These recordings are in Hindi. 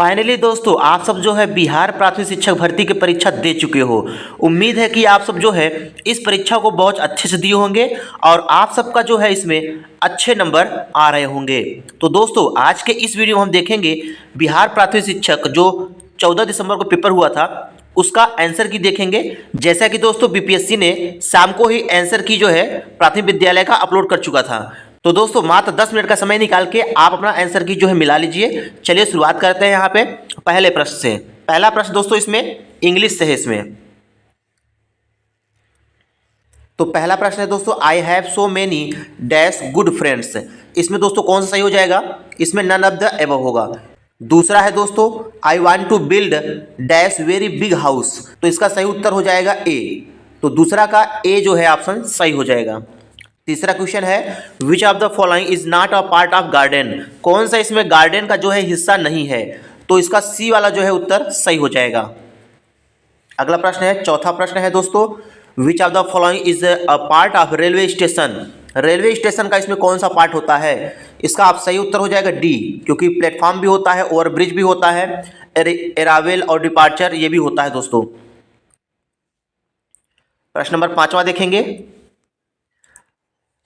फाइनली दोस्तों आप सब जो है बिहार प्राथमिक शिक्षक भर्ती की परीक्षा दे चुके हो। उम्मीद है कि आप सब जो है इस परीक्षा को बहुत अच्छे से दिए होंगे और आप सबका जो है इसमें अच्छे नंबर आ रहे होंगे। तो दोस्तों आज के इस वीडियो में हम देखेंगे बिहार प्राथमिक शिक्षक जो 14 दिसंबर को पेपर हुआ था उसका आंसर की देखेंगे। जैसा कि दोस्तों बीपीएससी ने शाम को ही आंसर की जो है प्राथमिक विद्यालय का अपलोड कर चुका था। तो दोस्तों मात्र 10 मिनट का समय निकाल के आप अपना आंसर की जो है मिला लीजिए। चलिए शुरुआत करते हैं यहाँ पे पहले प्रश्न से। पहला प्रश्न दोस्तों इसमें इंग्लिश से है। इसमें तो पहला प्रश्न है दोस्तों, I have so many dash good friends. इसमें दोस्तों कौन सा सही हो जाएगा? इसमें नन ऑफ द एबव होगा। दूसरा है दोस्तों, I want to build dash very big house. तो इसका सही उत्तर हो जाएगा ए। तो दूसरा का ए जो है ऑप्शन सही हो जाएगा। तीसरा क्वेश्चन है, which of the following is not a part of garden. कौन सा इसमें गार्डन का जो है हिस्सा नहीं है? तो इसका सी वाला जो है उत्तर सही हो जाएगा। अगला प्रश्न है, चौथा प्रश्न है दोस्तों, which of the following is a part of railway station. Railway station का इसमें कौन सा पार्ट होता है? इसका आप सही उत्तर हो जाएगा डी, क्योंकि प्लेटफॉर्म भी होता है, ओवरब्रिज भी होता है, अराइवल और डिपार्चर ये भी होता है दोस्तों। प्रश्न नंबर 5वां देखेंगे,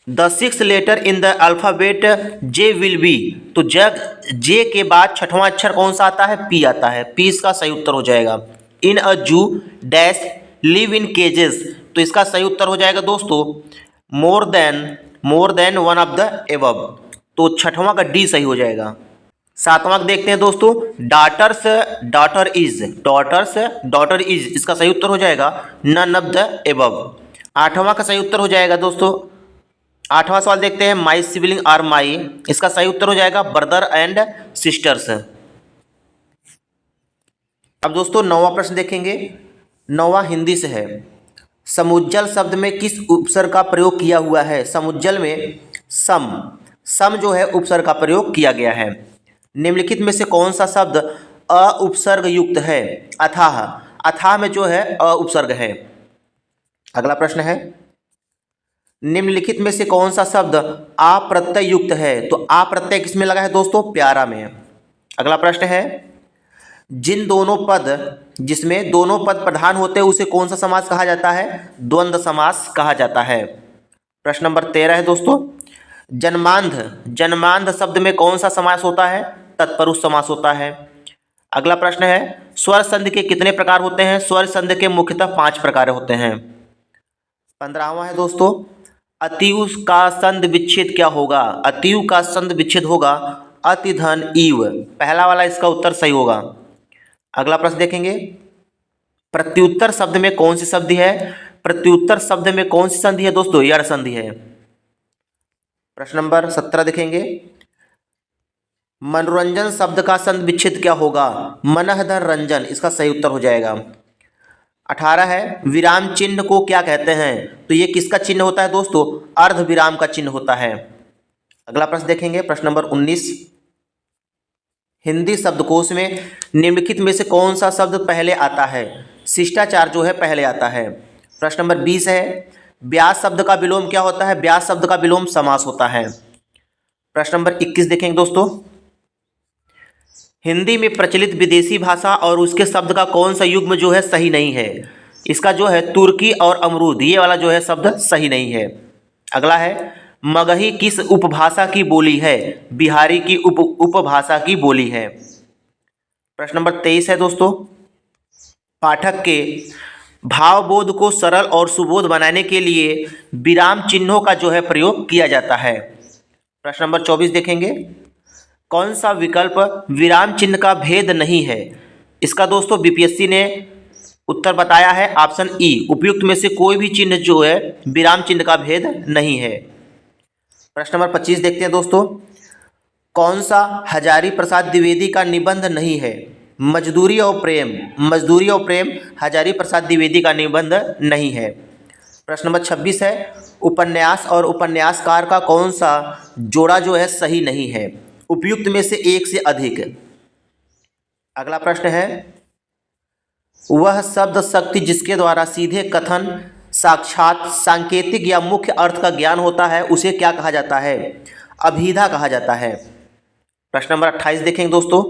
the six letter in the alphabet J will be. तो जे के बाद छठवां अक्षर कौन सा आता है? पी आता है। पी इसका सही उत्तर हो जाएगा। इन अ जू डैश लिव इन केजेस। तो इसका सही उत्तर हो जाएगा दोस्तों more than one of the above. तो छठवां का डी सही हो जाएगा। सातवां देखते हैं दोस्तों, डॉटर इज। इसका सही उत्तर हो जाएगा नन ऑफ द एबव। आठवां का सही उत्तर हो जाएगा दोस्तों, आठवां सवाल देखते हैं, माई सिबलिंग आर माई। इसका सही उत्तर हो जाएगा ब्रदर एंड सिस्टर्स। अब दोस्तों नौवां प्रश्न देखेंगे। नौवां हिंदी से है, समुज्जल शब्द में किस उपसर्ग का प्रयोग किया हुआ है? समुज्जल में सम जो है उपसर्ग का प्रयोग किया गया है। निम्नलिखित में से कौन सा शब्द अ उपसर्ग युक्त है? अथाह में जो है अ उपसर्ग है। अगला प्रश्न है, निम्नलिखित में से कौन सा शब्द आ प्रत्यय युक्त है? तो आ प्रत्यय किसमें लगा है दोस्तों? प्यारा में। अगला प्रश्न है, जिसमें दोनों पद प्रधान होते हैं उसे कौन सा समास कहा जाता है? द्वंद्व समास कहा जाता है। प्रश्न नंबर 13 है दोस्तों, जन्मांध शब्द में कौन सा समास होता है? तत्पुरुष समास होता है। अगला प्रश्न है, स्वर संधि के कितने प्रकार होते हैं? स्वर संधि के मुख्यतः 5 प्रकार होते हैं। 15वां है दोस्तों, अतियु का संधि विच्छेद क्या होगा? अतियु का संधि विच्छेद होगा अति धन ईव। पहला वाला इसका उत्तर सही होगा। अगला प्रश्न देखेंगे, प्रत्युत्तर शब्द में कौन सी संधि है? प्रत्युत्तर शब्द में कौन सी संधि है दोस्तों? यड़ संधि है। प्रश्न नंबर 17 देखेंगे, मनोरंजन शब्द का संधि विच्छेद क्या होगा? मनहधन रंजन। इसका सही उत्तर हो जाएगा। 18 है, विराम चिन्ह को क्या कहते हैं? तो ये किसका चिन्ह होता है दोस्तों? अर्ध विराम का चिन्ह होता है। अगला प्रश्न देखेंगे, प्रश्न नंबर 19, हिंदी शब्दकोश में निम्नलिखित में से कौन सा शब्द पहले आता है? शिष्टाचार जो है पहले आता है। प्रश्न नंबर 20 है, व्यास शब्द का विलोम क्या होता है? व्यास शब्द का विलोम समास होता है। प्रश्न नंबर 21 देखेंगे दोस्तों, हिंदी में प्रचलित विदेशी भाषा और उसके शब्द का कौन सा युग्म जो है सही नहीं है? इसका जो है तुर्की और अमरूद ये वाला जो है शब्द सही नहीं है। अगला है, मगही किस उपभाषा की बोली है? बिहारी की उपभाषा की बोली है। प्रश्न नंबर 23 है दोस्तों, पाठक के भावबोध को सरल और सुबोध बनाने के लिए विराम चिन्हों का जो है प्रयोग किया जाता है। प्रश्न नंबर 24 देखेंगे, कौन सा विकल्प विराम चिन्ह का भेद नहीं है? इसका दोस्तों बीपीएससी ने उत्तर बताया है ऑप्शन ई, उपयुक्त में से कोई भी चिन्ह जो है विराम चिन्ह का भेद नहीं है। प्रश्न नंबर 25 देखते हैं दोस्तों, कौन सा हजारी प्रसाद द्विवेदी का निबंध नहीं है? मजदूरी और प्रेम हजारी प्रसाद द्विवेदी का निबंध नहीं है। प्रश्न नंबर 26 है, उपन्यास और उपन्यासकार का कौन सा जोड़ा जो है सही नहीं है? उपयुक्त में से एक से अधिक। अगला प्रश्न है, वह शब्द शक्ति जिसके द्वारा सीधे कथन, साक्षात, सांकेतिक या मुख्य अर्थ का ज्ञान होता है उसे क्या कहा जाता है? अभिधा कहा जाता है। प्रश्न नंबर 28 देखेंगे दोस्तों,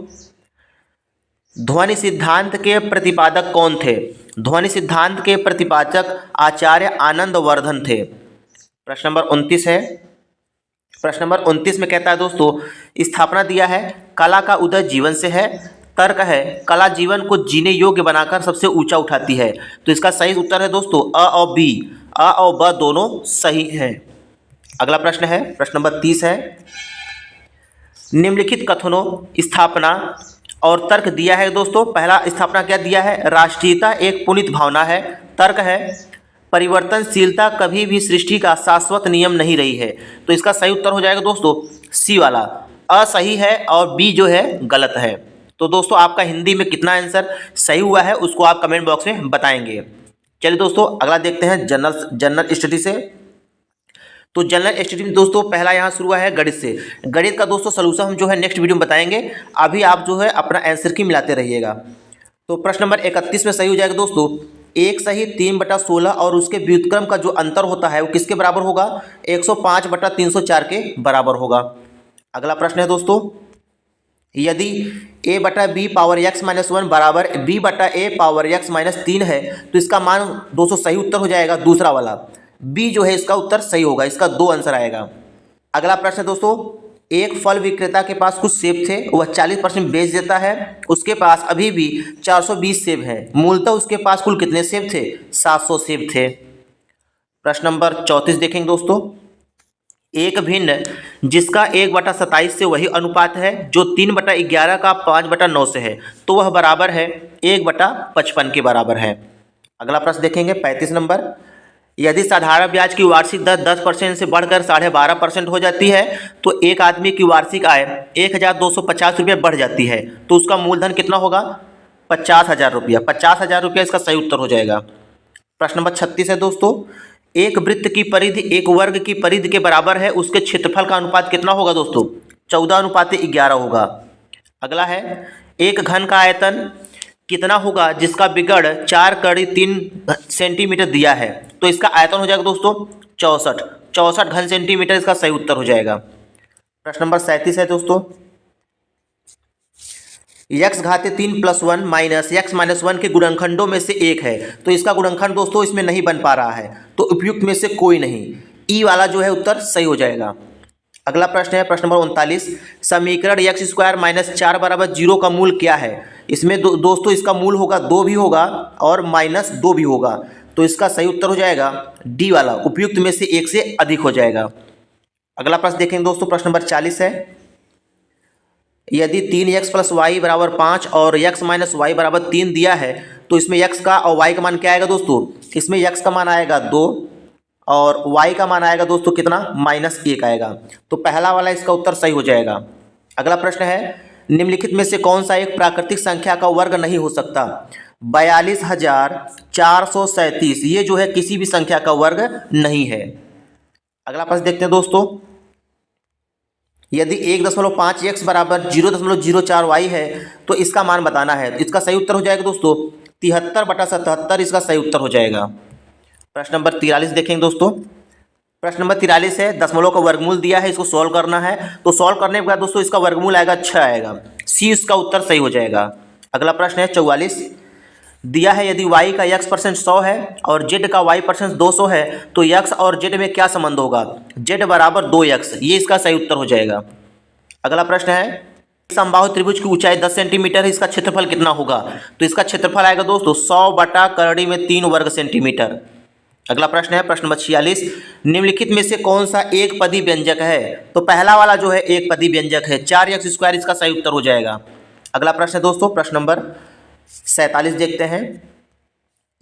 ध्वनि सिद्धांत के प्रतिपादक कौन थे? ध्वनि सिद्धांत के प्रतिपादक आचार्य आनंद वर्धन थे। प्रश्न नंबर 29 है। प्रश्न नंबर 29 में कहता है दोस्तों, स्थापना दिया है कला का उदय जीवन से है। तर्क है कला जीवन को जीने योग्य बनाकर सबसे ऊंचा उठाती है। तो इसका सही उत्तर है दोस्तों अ और बी। अ और ब दोनों सही हैं। अगला प्रश्न है, प्रश्न नंबर 30 है। निम्नलिखित कथनों स्थापना और तर्क दिया है दोस्तों। पहला स्थापना क्या दिया है? राष्ट्रीयता एक पुनीत भावना है। तर्क है परिवर्तनशीलता कभी भी सृष्टि का शाश्वत नियम नहीं रही है। तो इसका सही उत्तर हो जाएगा दोस्तों सी वाला। अ सही है और बी जो है गलत है। तो दोस्तों आपका हिंदी में कितना आंसर सही हुआ है उसको आप कमेंट बॉक्स में बताएंगे। चलिए दोस्तों अगला देखते हैं जनरल स्टडी से। तो जनरल स्टडी में दोस्तों पहला यहाँ शुरू हुआ है गणित से। गणित का दोस्तों सलूशन हम जो है नेक्स्ट वीडियो में बताएंगे। अभी आप जो है अपना आंसर की मिलाते रहिएगा। तो प्रश्न नंबर 31 में सही हो जाएगा दोस्तों, 1 सही 3/16 और उसके व्युत्क्रम का जो अंतर होता है वो किसके बराबर होगा? 105/304 के बराबर होगा। अगला प्रश्न है दोस्तों, यदि a/b पावर x-1 बराबर b/a पावर x-3 है तो इसका मान दोस्तों सही उत्तर हो जाएगा दूसरा वाला। बी जो है इसका उत्तर सही होगा। इसका 2 आंसर आएगा। अगला प्रश्न है दोस्तों, एक फल विक्रेता के पास कुछ सेब थे, वह 40% बेच देता है। उसके पास अभी भी 420 सेब हैं। मूलतः उसके पास कुल कितने सेब थे? 700 सेब थे। प्रश्न नंबर 34 देखेंगे दोस्तों, एक भिन्न जिसका 1/27 से वही अनुपात है जो 3/11 का 5/9 से है तो वह बराबर है 1/55 के बराबर है। अगला प्रश्न देखेंगे 35 नंबर, यदि साधारण ब्याज की वार्षिक दर 10% से बढ़कर 12.5% हो जाती है तो एक आदमी की वार्षिक आय 1,250 रुपये बढ़ जाती है तो उसका मूलधन कितना होगा? 50,000 रुपया। 50,000 रुपया इसका सही उत्तर हो जाएगा। प्रश्न नंबर 36 है दोस्तों, एक वृत्त की परिधि एक वर्ग की परिधि के बराबर है, उसके क्षेत्रफल का अनुपात कितना होगा दोस्तों? 14:11 होगा। अगला है, एक घन का आयतन कितना होगा जिसका विकर्ण 4 सेंटीमीटर दिया है? तो इसका आयतन हो जाएगा दोस्तों 64 घन सेंटीमीटर। इसका सही उत्तर हो जाएगा। प्रश्न नंबर 37 है दोस्तों, x घाते 3 + 1 माइनस x - 1 के गुणनखंडों में से एक है। तो इसका गुणनखंड दोस्तों इसमें नहीं बन पा रहा है तो उपयुक्त में से कोई नहीं। ई वाला जो है उत्तर सही हो जाएगा। अगला प्रश्न है, प्रश्न नंबर 39, समीकरण x² - 4 = 0 का मूल क्या है? इसमें दोस्तों इसका मूल होगा 2 भी होगा और -2 भी होगा। तो इसका सही उत्तर हो जाएगा डी वाला, उपयुक्त में से एक से अधिक हो जाएगा। अगला प्रश्न देखेंगे दोस्तों, प्रश्न नंबर 40 है, यदि 3x + y = 5 और x - y = 3 दिया है तो इसमें x का और y का मान क्या आएगा दोस्तों? इसमें x का मान आएगा 2 और y का मान आएगा दोस्तों कितना? -1 आएगा। तो पहला वाला इसका उत्तर सही हो जाएगा। अगला प्रश्न है, निम्नलिखित में से कौन सा एक प्राकृतिक संख्या का वर्ग नहीं हो सकता? 42,437 ये जो है किसी भी संख्या का वर्ग नहीं है। अगला प्रश्न देखते हैं दोस्तों, यदि 1.5x = 0.04y है तो इसका मान बताना है। इसका सही उत्तर हो जाएगा दोस्तों 73/77। इसका सही उत्तर हो जाएगा। प्रश्न नंबर 43 देखेंगे दोस्तों। प्रश्न नंबर 43 है, दशमलव का वर्गमूल दिया है, इसको सॉल्व करना है। तो सॉल्व करने के बाद दोस्तों इसका वर्गमूल आएगा 6 आएगा। सी इसका उत्तर सही हो जाएगा। अगला प्रश्न है 44, दिया है यदि y का x% 100 है और z का y% 200 है तो x और z में क्या संबंध होगा? z = 2x। ये इसका सही उत्तर हो जाएगा। अगला प्रश्न है, समबाहु त्रिभुज की ऊंचाई 10 सेंटीमीटर है, इसका क्षेत्रफल कितना होगा? तो इसका क्षेत्रफल आएगा दोस्तों 100/3 वर्ग सेंटीमीटर। अगला प्रश्न है, प्रश्न नंबर 46, निम्नलिखित में से कौन सा एक पदी व्यंजक है? तो पहला वाला जो है एक पदी व्यंजक है, 4x²। इसका सही उत्तर हो जाएगा। अगला प्रश्न है दोस्तों, प्रश्न नंबर 47 देखते हैं,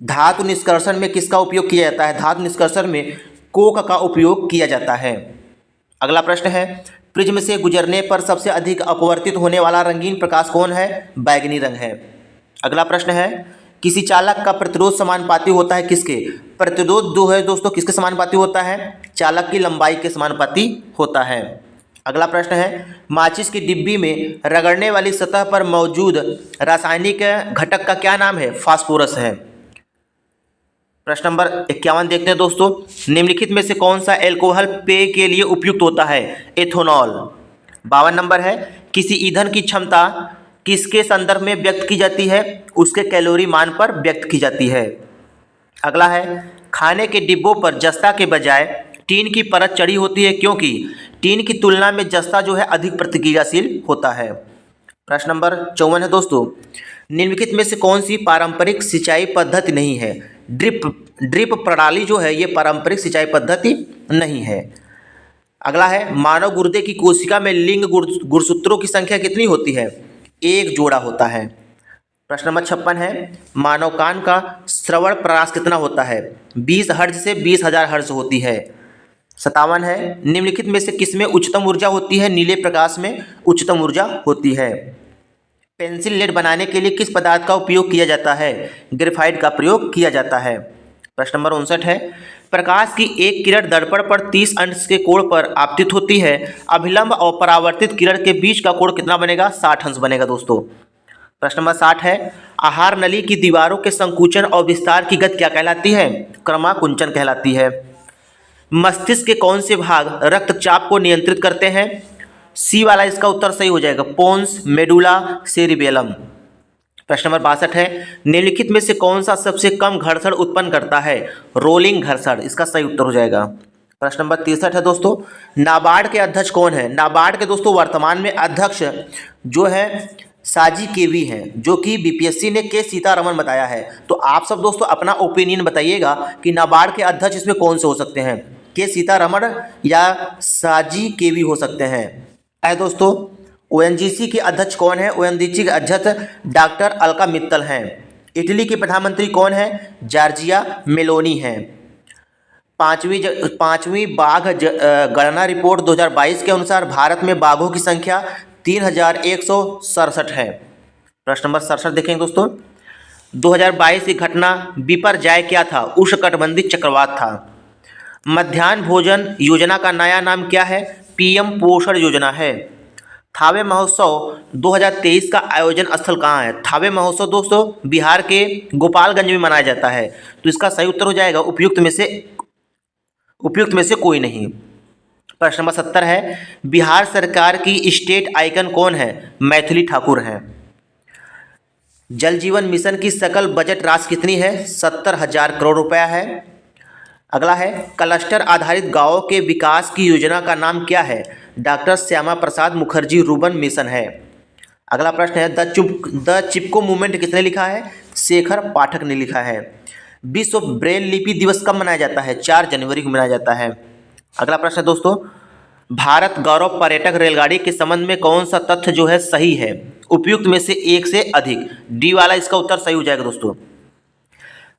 धातु निष्कर्षण में किसका उपयोग किया जाता है? धातु निष्कर्षण में कोक का उपयोग किया जाता है। अगला प्रश्न है, प्रिज्म से गुजरने पर सबसे अधिक अपवर्तित होने वाला रंगीन प्रकाश कौन है? बैगनी रंग है। अगला प्रश्न है, किसी चालक का प्रतिरोध समानुपाती होता है किसके? प्रतिरोध जो है दोस्तों किसके समानुपाती होता है? चालक की लंबाई के समानुपाती होता है। अगला प्रश्न है, माचिस की डिब्बी में रगड़ने वाली सतह पर मौजूद रासायनिक घटक का क्या नाम है? फास्फोरस है। प्रश्न नंबर 51 देखते हैं दोस्तों, निम्नलिखित में से कौन सा एल्कोहल पेय के लिए उपयुक्त होता है? एथेनॉल। 52 नंबर है, किसी ईंधन की क्षमता किसके संदर्भ में व्यक्त की जाती है? उसके कैलोरी मान पर व्यक्त की जाती है। अगला है, खाने के डिब्बों पर जस्ता के बजाय टीन की परत चढ़ी होती है क्योंकि टीन की तुलना में जस्ता जो है अधिक प्रतिक्रियाशील होता है। प्रश्न नंबर 54 है दोस्तों, निम्नलिखित में से कौन सी पारंपरिक सिंचाई पद्धति नहीं है? ड्रिप प्रणाली जो है ये पारंपरिक सिंचाई पद्धति नहीं है। अगला है, मानव गुर्दे की कोशिका में लिंग गुणसूत्रों की संख्या कितनी होती है? एक जोड़ा होता है। प्रश्न नंबर 56 है, मानव कान का श्रवण प्रयास कितना होता है? 20 हर्ट्ज से 20,000 हर्ट्ज होती है। 57 है, निम्नलिखित में से किसमें उच्चतम ऊर्जा होती है? नीले प्रकाश में उच्चतम ऊर्जा होती है। पेंसिल लेड बनाने के लिए किस पदार्थ का उपयोग किया जाता है? ग्रेफाइट का प्रयोग किया जाता है। प्रश्न नंबर 59 है, प्रकाश की एक किरण दर्पण पर 30 अंश के कोण पर आपतित होती है, अभिलंब और परावर्तित किरण के बीच का कोण कितना बनेगा? 60 अंश बनेगा दोस्तों। प्रश्न नंबर 60 है, आहार नली की दीवारों के संकुचन और विस्तार की गति क्या कहलाती है? क्रमाकुंचन कहलाती है। मस्तिष्क के कौन से भाग रक्तचाप को नियंत्रित करते हैं? सी वाला इसका उत्तर सही हो जाएगा, पोन्स, मेडुला, सेरिबेलम। प्रश्न नंबर 62 है, निम्नलिखित में से कौन सा सबसे कम घर्षण उत्पन्न करता है? रोलिंग घर्षण, इसका सही उत्तर हो जाएगा। प्रश्न नंबर 63 है दोस्तों, नाबार्ड के अध्यक्ष कौन है? नाबार्ड के दोस्तों वर्तमान में अध्यक्ष जो है साजी केवी हैं, जो कि बीपीएससी ने के सीतारमन बताया है। तो आप सब दोस्तों अपना ओपिनियन बताइएगा कि नाबार्ड के अध्यक्ष इसमें कौन से हो सकते हैं? के सीतारमन या साजी केवी हो सकते हैं। है दोस्तों, ओएनजीसी के अध्यक्ष कौन है? ओएनजीसी के अध्यक्ष डॉक्टर अलका मित्तल हैं। इटली के प्रधानमंत्री कौन है? जॉर्जिया मेलोनी हैं। पांचवी बाघ गणना रिपोर्ट 2022 के अनुसार भारत में बाघों की संख्या 3,167 है। प्रश्न नंबर 67 देखेंगे दोस्तों, 2022 की घटना बिपरजॉय क्या था? उष्णकटिबंधीय चक्रवात था। मध्याह्न भोजन योजना का नया नाम क्या है? पीएम पोषण योजना है। थावे महोत्सव 2023 का आयोजन स्थल कहाँ है? थावे महोत्सव दोस्तों बिहार के गोपालगंज में मनाया जाता है। तो इसका सही उत्तर हो जाएगा उपयुक्त में से कोई नहीं। प्रश्न नंबर 70 है, बिहार सरकार की स्टेट आइकन कौन है? मैथिली ठाकुर हैं। जल जीवन मिशन की सकल बजट राशि कितनी है? 70,000 करोड़ रुपया है। अगला है, क्लस्टर आधारित गांवों के विकास की योजना का नाम क्या है? Doctor Shyama Prasad Mukherjee Ruben mission है। अगला प्रश्न है, द चिपको मूवमेंट किसने लिखा है? शेखर पाठक ने लिखा है। विश्व ब्रेल लिपि दिवस कब मनाया जाता है? 4 जनवरी को मनाया जाता है। अगला प्रश्न है दोस्तों, भारत गौरव पर्यटक रेलगाड़ी के संबंध में कौन सा तथ्य जो है सही है? उपयुक्त में से एक से अधिक। डी वाला इसका उत्तर सही हो जाएगा दोस्तों।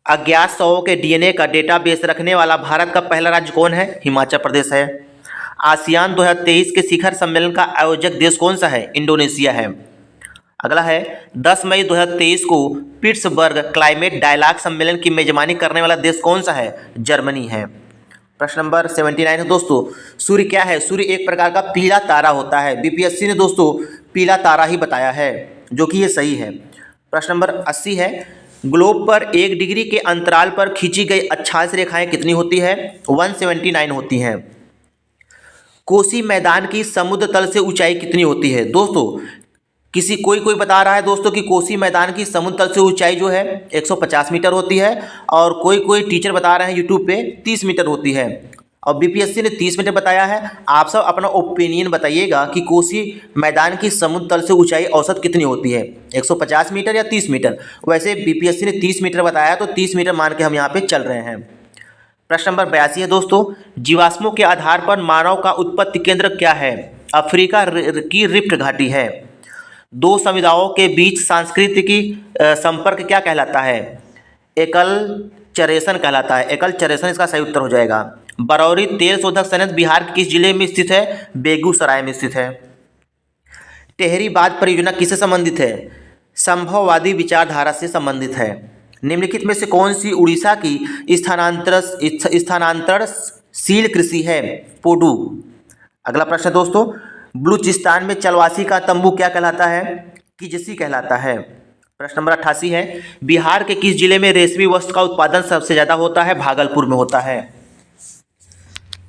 अज्ञात शवों के डीएनए का डेटाबेस रखने वाला भारत का पहला राज्य कौन है? हिमाचल प्रदेश है। आसियान 2023 के शिखर सम्मेलन का आयोजक देश कौन सा है? इंडोनेशिया है। अगला है, 10 मई 2023 को पिट्सबर्ग क्लाइमेट डायलॉग सम्मेलन की मेजबानी करने वाला देश कौन सा है? जर्मनी है। प्रश्न नंबर 79 है दोस्तों, सूर्य क्या है? सूर्य एक प्रकार का पीला तारा होता है। बीपीएससी ने दोस्तों पीला तारा ही बताया है, जो कि ये सही है। प्रश्न नंबर 80 है, ग्लोब पर 1 डिग्री के अंतराल पर खींची गई अक्षांश रेखाएं कितनी होती है? 179 होती हैं। कोसी मैदान की समुद्र तल से ऊंचाई कितनी होती है? दोस्तों कोई बता रहा है दोस्तों कि कोसी मैदान की समुद्र तल से ऊंचाई जो है 150 मीटर होती है, और कोई टीचर बता रहे हैं यूट्यूब पे 30 मीटर होती है, और बीपीएससी ने 30 मीटर बताया है। आप सब अपना ओपिनियन बताइएगा कि कोसी मैदान की समुद्र तल से ऊंचाई औसत कितनी होती है, 150 मीटर या 30 मीटर। वैसे बीपीएससी ने 30 मीटर बताया, तो 30 मीटर मान के हम यहाँ पे चल रहे हैं। प्रश्न नंबर 82 है दोस्तों, जीवाश्मों के आधार पर मानव का उत्पत्ति केंद्र क्या है? अफ्रीका की रिफ्ट घाटी है। दो समुदायों के बीच सांस्कृतिकी संपर्क क्या कहलाता है? एकलचरेशन कहलाता है। एकलचरेशन इसका सही उत्तर हो जाएगा। बरौनी तेल शोधक संयंत्र बिहार के किस जिले में स्थित है? बेगूसराय में स्थित है। टेहरी बांध परियोजना किससे संबंधित है? संभववादी विचारधारा से संबंधित है। निम्नलिखित में से कौन सी उड़ीसा की स्थानांतरशील कृषि है? पोडू। अगला प्रश्न दोस्तों, बलूचिस्तान में चलवासी का तंबू क्या कहलाता है? किजसी कहलाता है। प्रश्न नंबर 88 है, बिहार के किस जिले में रेशमी वस्त्र का उत्पादन सबसे ज़्यादा होता है? भागलपुर में होता है।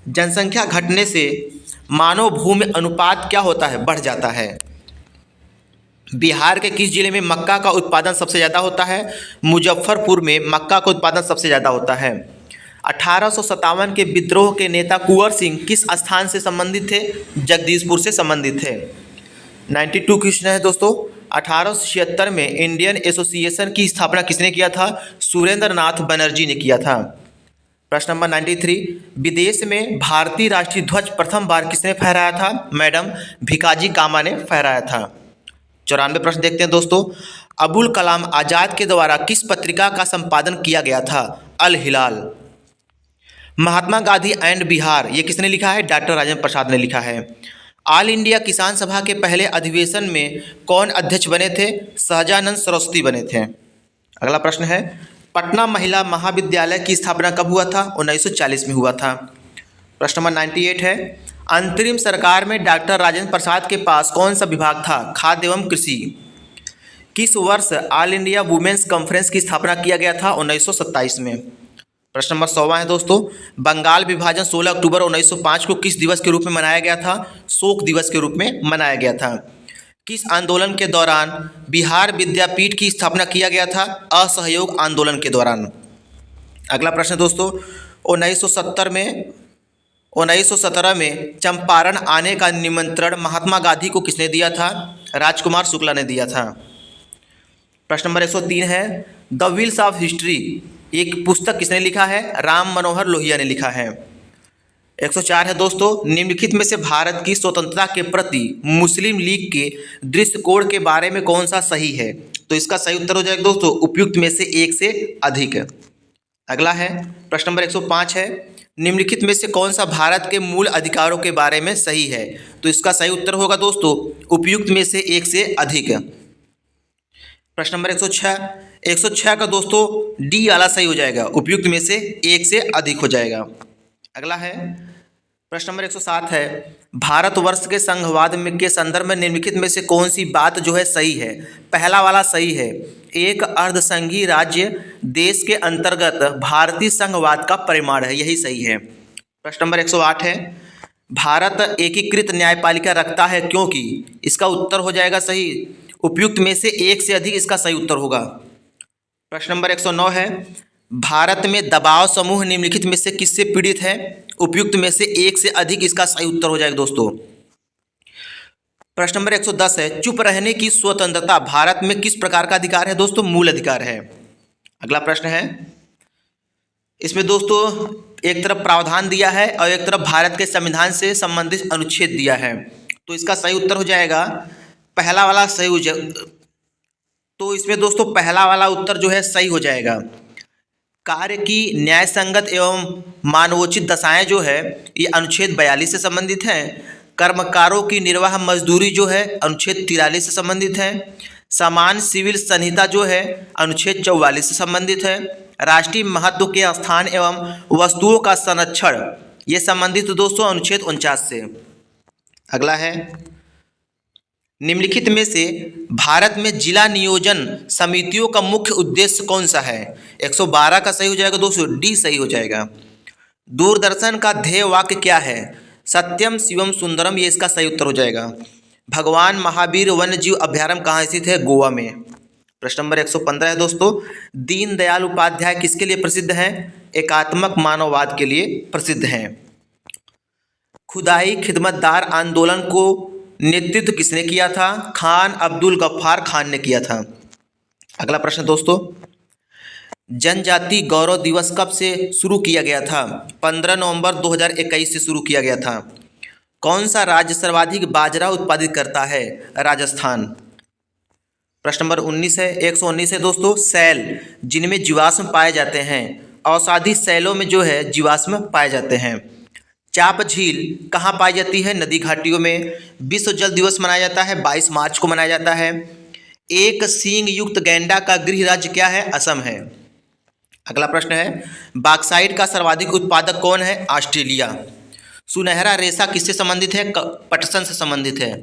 जनसंख्या घटने से मानव भूमि अनुपात क्या होता है? बढ़ जाता है। बिहार के किस जिले में मक्का का उत्पादन सबसे ज़्यादा होता है? मुजफ्फरपुर में मक्का का उत्पादन सबसे ज़्यादा होता है। 1857 के विद्रोह के नेता कुंवर सिंह किस स्थान से संबंधित थे? जगदीशपुर से संबंधित थे। 92 क्वेश्चन है दोस्तों। 1876 में इंडियन एसोसिएशन की स्थापना किसने किया था? सुरेंद्र नाथ बनर्जी ने किया था। प्रश्न नंबर 93, विदेश में भारतीय राष्ट्रीय ध्वज प्रथम बार किसने फहराया था? मैडम भिकाजी कामा ने फहराया था। 94 प्रश्न देखते हैं दोस्तों। अबुल कलाम आज़ाद के द्वारा किस पत्रिका का संपादन किया गया था? अल हिलाल। महात्मा गांधी एंड बिहार, ये किसने लिखा है? डॉक्टर राजेंद्र प्रसाद ने लिखा है। ऑल इंडिया किसान सभा के पहले अधिवेशन में कौन अध्यक्ष बने थे? सहजानंद सरस्वती बने थे। अगला प्रश्न है, पटना महिला महाविद्यालय की स्थापना कब हुआ था? 1940 में हुआ था। प्रश्न नंबर 98 है, अंतरिम सरकार में डॉक्टर राजेंद्र प्रसाद के पास कौन सा विभाग था? खाद्य एवं कृषि। किस वर्ष ऑल इंडिया वुमेन्स कॉन्फ्रेंस की स्थापना किया गया था? 1927 में। प्रश्न नंबर 100 है दोस्तों। बंगाल विभाजन 16 अक्टूबर 1905 को किस दिवस के रूप में मनाया गया था? शोक दिवस के रूप में मनाया गया था। किस आंदोलन के दौरान बिहार विद्यापीठ की स्थापना किया गया था? असहयोग आंदोलन के दौरान। अगला प्रश्न दोस्तों, 1917 में चंपारण आने का निमंत्रण महात्मा गांधी को किसने दिया था? राजकुमार शुक्ला ने दिया था। प्रश्न नंबर 103 है, द व्हील्स ऑफ हिस्ट्री, एक पुस्तक किसने लिखा है? राम मनोहर लोहिया ने लिखा है। 104 है दोस्तों, निम्नलिखित में से भारत की स्वतंत्रता के प्रति मुस्लिम लीग के दृष्टिकोण के बारे में कौन सा सही है? तो इसका सही उत्तर हो जाएगा दोस्तों उपयुक्त में से एक से अधिक। अगला है प्रश्न नंबर 105 है, निम्नलिखित में से कौन सा भारत के मूल अधिकारों के बारे में सही है? तो इसका सही उत्तर होगा दोस्तों उपयुक्त में से एक से अधिक। प्रश्न नंबर 106 का दोस्तों डी वाला सही हो जाएगा, उपयुक्त में से एक से अधिक हो जाएगा। अगला है प्रश्न नंबर 107 है, भारतवर्ष के संघवाद के संदर्भ में निम्नलिखित में से कौन सी बात जो है सही है? पहला वाला सही है, एक अर्धसंघीय राज्य देश के अंतर्गत भारतीय संघवाद का परिमाण है, यही सही है। प्रश्न नंबर 108 है, भारत एकीकृत न्यायपालिका रखता है क्योंकि? इसका उत्तर हो जाएगा सही, उपयुक्त में से एक से अधिक इसका सही उत्तर होगा। प्रश्न नंबर 109 है, भारत में दबाव समूह निम्नलिखित में से किससे पीड़ित है? उपयुक्त में से एक से अधिक इसका सही उत्तर हो जाएगा दोस्तों। प्रश्न नंबर 110 है, चुप रहने की स्वतंत्रता भारत में किस प्रकार का अधिकार है? दोस्तों मूल अधिकार है। अगला प्रश्न है, इसमें दोस्तों एक तरफ प्रावधान दिया है और एक तरफ भारत के संविधान से संबंधित अनुच्छेद दिया है, तो इसका सही उत्तर हो जाएगा पहला वाला सही हो जाएगा। तो इसमें दोस्तों पहला वाला उत्तर जो है सही हो जाएगा। कार्य की न्याय संगत एवं मानवोचित दशाएं जो है ये अनुच्छेद 42 से संबंधित हैं। कर्मकारों की निर्वाह मजदूरी जो है अनुच्छेद 43 से संबंधित है। समान सिविल संहिता जो है अनुच्छेद 44 से संबंधित है। राष्ट्रीय महत्व के स्थान एवं वस्तुओं का संरक्षण ये संबंधित दोस्तों अनुच्छेद 49 से। अगला है, निम्नलिखित में से भारत में जिला नियोजन समितियों का मुख्य उद्देश्य कौन सा है? 112 का सही हो जाएगा दोस्तों, डी सही हो जाएगा। दूरदर्शन का ध्येय वाक्य क्या है? सत्यम शिवम सुंदरम, ये इसका सही उत्तर हो जाएगा। भगवान महावीर वन्य जीव अभ्यारण्य कहाँ स्थित है? गोवा में। प्रश्न नंबर 115 है दोस्तों, दीनदयाल उपाध्याय किसके लिए प्रसिद्ध हैं? एकात्मक मानववाद के लिए प्रसिद्ध हैं। खुदाई खिदमतदार आंदोलन को नेतृत्व किसने किया था? खान अब्दुल गफ्फार खान ने किया था। अगला प्रश्न दोस्तों, जनजाति गौरव दिवस कब से शुरू किया गया था? 15 नवंबर 2021 से शुरू किया गया था। कौन सा राज्य सर्वाधिक बाजरा उत्पादित करता है? राजस्थान। प्रश्न नंबर 19 है, 119 है दोस्तों, सेल जिनमें जीवाश्म पाए जाते हैं, औषधि सेलों में जो है जीवाश्म पाए जाते हैं। चाप झील कहाँ पाई जाती है? नदी घाटियों में। विश्व जल दिवस मनाया जाता है 22 मार्च को मनाया जाता है। एक सींग युक्त गैंडा का गृह राज्य क्या है? असम है। अगला प्रश्न है, बॉक्साइट का सर्वाधिक उत्पादक कौन है? ऑस्ट्रेलिया। सुनहरा रेशा किससे संबंधित है? पटसन से संबंधित है।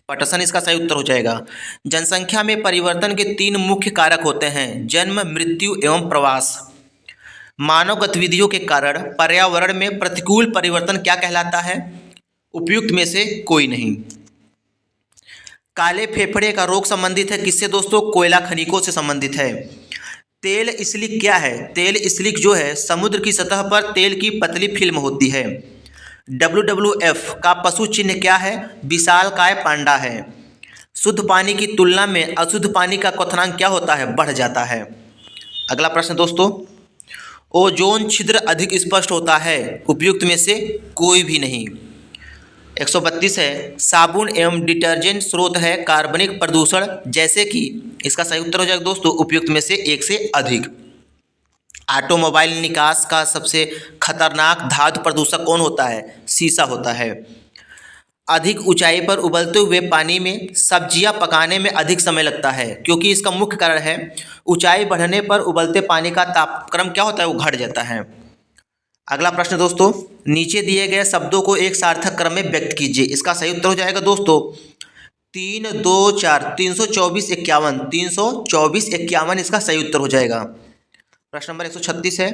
पटसन इसका सही उत्तर हो जाएगा। जनसंख्या में परिवर्तन के 3 मुख्य कारक होते हैं, जन्म, मृत्यु एवं प्रवास। मानव गतिविधियों के कारण पर्यावरण में प्रतिकूल परिवर्तन क्या कहलाता है? उपयुक्त में से कोई नहीं। काले फेफड़े का रोग संबंधित है किससे दोस्तों? कोयला खनिकों से संबंधित है। तेल स्लिक क्या है? तेल स्लिक जो है समुद्र की सतह पर तेल की पतली फिल्म होती है। WWF का पशु चिन्ह क्या है? विशालकाय पांडा है। शुद्ध पानी की तुलना में अशुद्ध पानी का क्वथनांक क्या होता है? बढ़ जाता है। अगला प्रश्न दोस्तों, ओजोन छिद्र अधिक स्पष्ट होता है, उपयुक्त में से कोई भी नहीं। 132 है, साबुन एवं डिटर्जेंट स्रोत है कार्बनिक प्रदूषण जैसे कि, इसका सही उत्तर हो जाएगा दोस्तों उपयुक्त में से एक से अधिक। ऑटोमोबाइल निकास का सबसे खतरनाक धातु प्रदूषक कौन होता है? सीसा होता है। अधिक ऊंचाई पर उबलते हुए पानी में सब्जियां पकाने में अधिक समय लगता है, क्योंकि इसका मुख्य कारण है ऊंचाई बढ़ने पर उबलते पानी का तापक्रम क्या होता है? वो घट जाता है। अगला प्रश्न दोस्तों, नीचे दिए गए शब्दों को एक सार्थक क्रम में व्यक्त कीजिए। इसका सही उत्तर हो जाएगा दोस्तों 3, 2, 4, 324, 51, 324, 51 इसका सही उत्तर हो जाएगा। प्रश्न नंबर 136 है,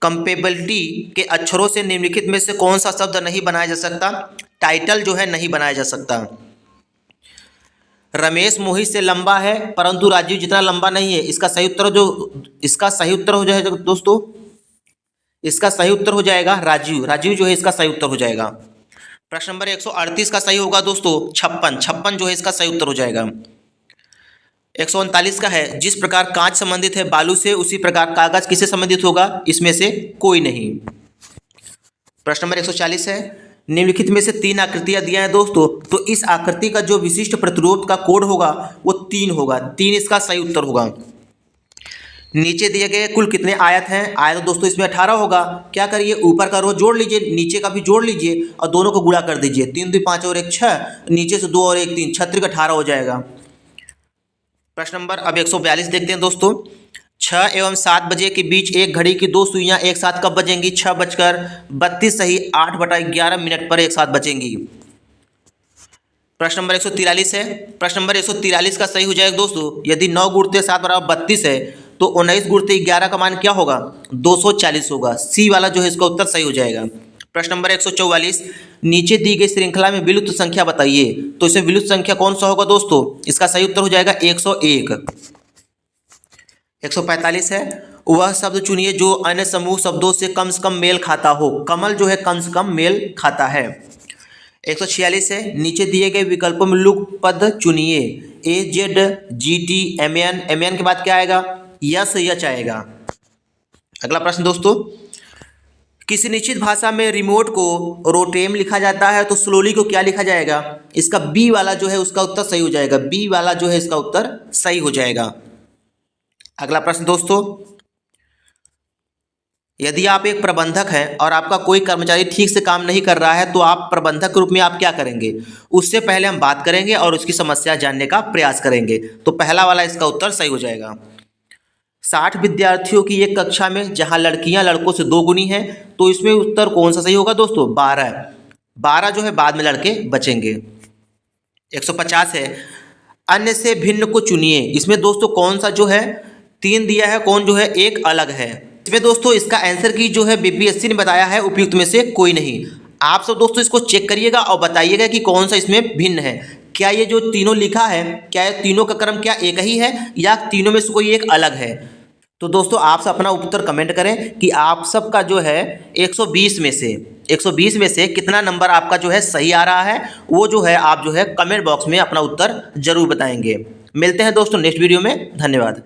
कंपेबिलिटी के अक्षरों से निम्नलिखित में से कौन सा शब्द नहीं बनाया जा सकता? टाइटल जो है नहीं बनाया जा सकता। रमेश मोहित से लंबा है परंतु राजीव जितना लंबा नहीं है, इसका सही उत्तर हो जाएगा दोस्तों, इसका सही उत्तर हो जाएगा राजीव। राजीव जो है इसका सही उत्तर हो जाएगा। प्रश्न नंबर 138 का सही होगा दोस्तों 56 जो है इसका सही उत्तर हो जाएगा। 139 का है, जिस प्रकार कांच संबंधित है बालू से उसी प्रकार कागज किससे संबंधित होगा? इसमें से कोई नहीं। प्रश्न नंबर 140 है, निम्नलिखित में से 3 आकृतियां दिया है दोस्तों, तो इस आकृति का जो विशिष्ट प्रतिरोध का कोड होगा वो 3 होगा। 3 इसका सही उत्तर होगा। नीचे दिए गए कुल कितने आयत हैं? आयत दोस्तों इसमें 18 होगा। क्या करिए, ऊपर का रो जोड़ लीजिए, नीचे का भी जोड़ लीजिए और दोनों को गुणा कर दीजिए। 3 2 5 और 1 6, नीचे से 2 और 1 3, 36 18 हो जाएगा। प्रश्न नंबर अब 142 देखते हैं दोस्तों, 6 एवं 7 बजे के बीच एक घड़ी की 2 सुइयां एक साथ कब बजेंगी? 6:32 सही 8/11 मिनट पर एक साथ बचेंगी। प्रश्न नंबर 143 है, प्रश्न नंबर 143 का सही हो जाएगा दोस्तों, यदि 9 गुणते 7 बराबर 32 है तो 19 गुणते 11 का मान क्या होगा? 240 होगा। सी वाला जो है इसका उत्तर सही हो जाएगा। प्रश्न नंबर 144, नीचे दी गई श्रृंखला में विलुप्त संख्या बताइए, तो इसमें विलुप्त संख्या कौन सा होगा दोस्तों? इसका सही उत्तर हो जाएगा 101। 145 है, वह शब्द चुनिए जो अन्य समूह शब्दों से कम मेल खाता हो। कमल जो है कम से कम मेल खाता है। 146 है, नीचे दिए गए विकल्पों में लुक पद चुनिए। AZ, GT, MN के बाद क्या आएगा? यच आएगा। अगला प्रश्न दोस्तों, किसी निश्चित भाषा में रिमोट को रोटेम लिखा जाता है तो स्लोली को क्या लिखा जाएगा? इसका बी वाला जो है उसका उत्तर सही हो जाएगा। बी वाला जो है इसका उत्तर सही हो जाएगा। अगला प्रश्न दोस्तों, यदि आप एक प्रबंधक हैं और आपका कोई कर्मचारी ठीक से काम नहीं कर रहा है तो आप प्रबंधक के रूप में आप क्या करेंगे? उससे पहले हम बात करेंगे और उसकी समस्या जानने का प्रयास करेंगे। तो पहला वाला इसका उत्तर सही हो जाएगा। 60 विद्यार्थियों की एक कक्षा में जहां लड़कियां लड़कों से 2 गुनी हैं, तो इसमें उत्तर कौन सा सही होगा दोस्तों? 12 जो है बाद में लड़के बचेंगे। 150 है, अन्य से भिन्न को चुनिए। इसमें दोस्तों कौन सा जो है 3 दिया है, कौन जो है एक अलग है। इसमें दोस्तों इसका आंसर की जो है BPSC ने बताया है उपयुक्त में से कोई नहीं। आप सब दोस्तों इसको चेक करिएगा और बताइएगा कि कौन सा इसमें भिन्न है। क्या ये जो तीनों लिखा है, क्या ये तीनों का क्रम क्या एक ही है या तीनों में से कोई एक अलग है? तो दोस्तों आप सब अपना उत्तर कमेंट करें कि आप सबका जो है 120 में से कितना नंबर आपका जो है सही आ रहा है। वो जो है आप जो है कमेंट बॉक्स में अपना उत्तर जरूर बताएंगे। मिलते हैं दोस्तों नेक्स्ट वीडियो में। धन्यवाद।